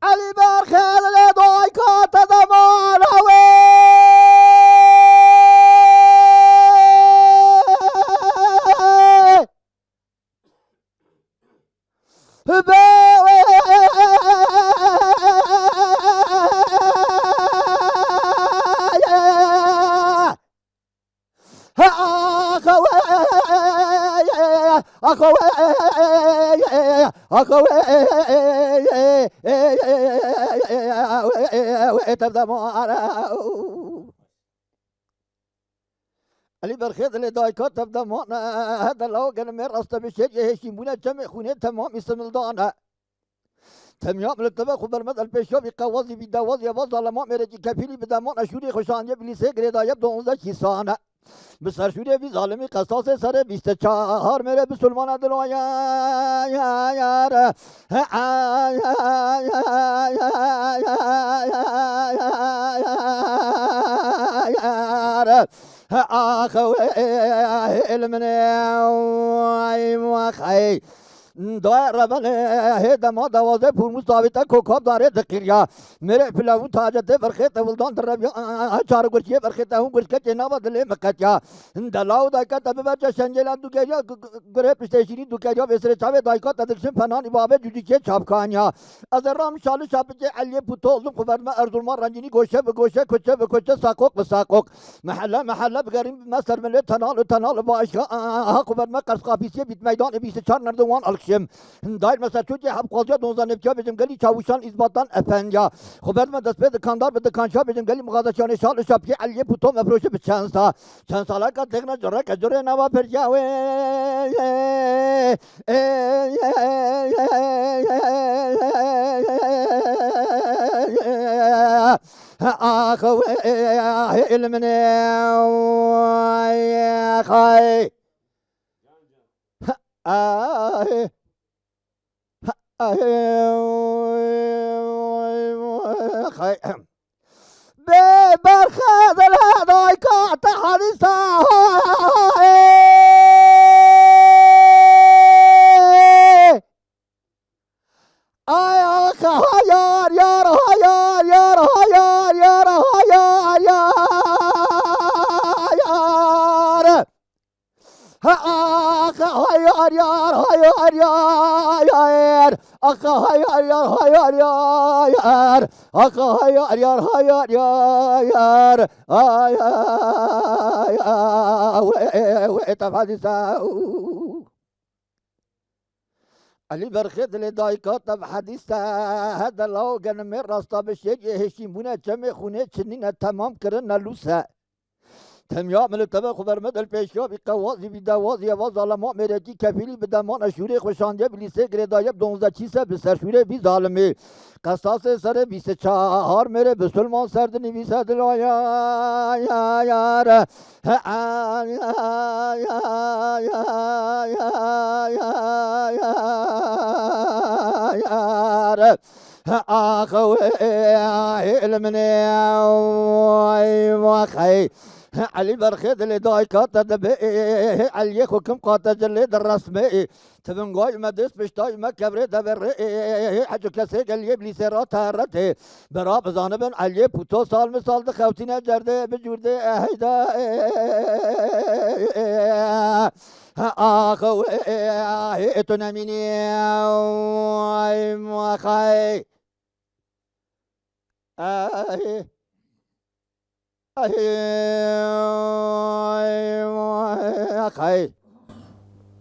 علی برخیل دای کات زمان علی برخیز لدایکات تبدا مانا هذا لو كان من راست بشيء يهشمون جمع خونه تمام اسم الدانا تمام للطبخ برمد البشوب قوازي بدواز يواز على ما مرجي كفيلي بدمان اشوري خوشان يبلي سيغري دايب 12 كيسانه بسر شوری بی ظالمی قصاص سر 24 میره بسلمان دلوایا یار آخو المنی وخی دای ربن هدا ما دوازه پرموز داویتا کوکاب داره دقیقا میره فلاون تاجته برخیت ولدان دربیا چار گرچیه برخیت هم گرچکت جناب دل مکتیا دلاو دایکا تبه برچا شنجلان دوکیا گره پشتشینی دوکیا بسر چاوه دایکا تدرشن فنان بابه جوجیچه چاپکانیا از رام شالو شاپچه علی پوتولم خبرما ارزولما رنجینی گوشه به گوشه کوچه به کوچه ساقوق به ساقوق محله بگریم مصر مله تنال باشا خبرما قرص قافیسیه بیت میدان 24 نردوان دایر مثلا چوچه حب قاضی 12 نبکیا بجم گلی چاوشان ازباطان افنیا خبر من دست به دکاندار به دکانشا بجم گلی مغازشان شال شاپی علیه پوتو مفروشه به چند ساله که تقنا جره که جره نوا پرجاوه آخو علمنی خای ببرخد الهداي كات حديثا يار يار يار يار يار يار يار يار آخ هيار يار هيار يار آخ هيار يار هيار يار آخ هيار يار هيار يار وتفحدثا علی برخیت لدایکات تب حدیث هذا لو كان من راستا بشيء يهشمون جمع خونه چنین تمام کرن نلوسه تمام الطبخ برمد البشوب قوازي بدواز يواز على ما مرجي كفيلي بدمان اشوري خوشانجه بليسه گردايب 12 چيسه بسر شوره بي ظالمي قصاص سر 24 میره بسلمان سرد نویسه دلایا یار آخو علمني وخي علی برخید لدای کات دبه علی حکم قاتل لد الرسمه تبنگای مدرس بشتای ما کبره دبر حجو کسی گلی ابلیس را تهرته برا بزانبن علی پوتو سال مثال ده خوتینه جرده بجورده هیدا آخو اتو نمینی مخی خي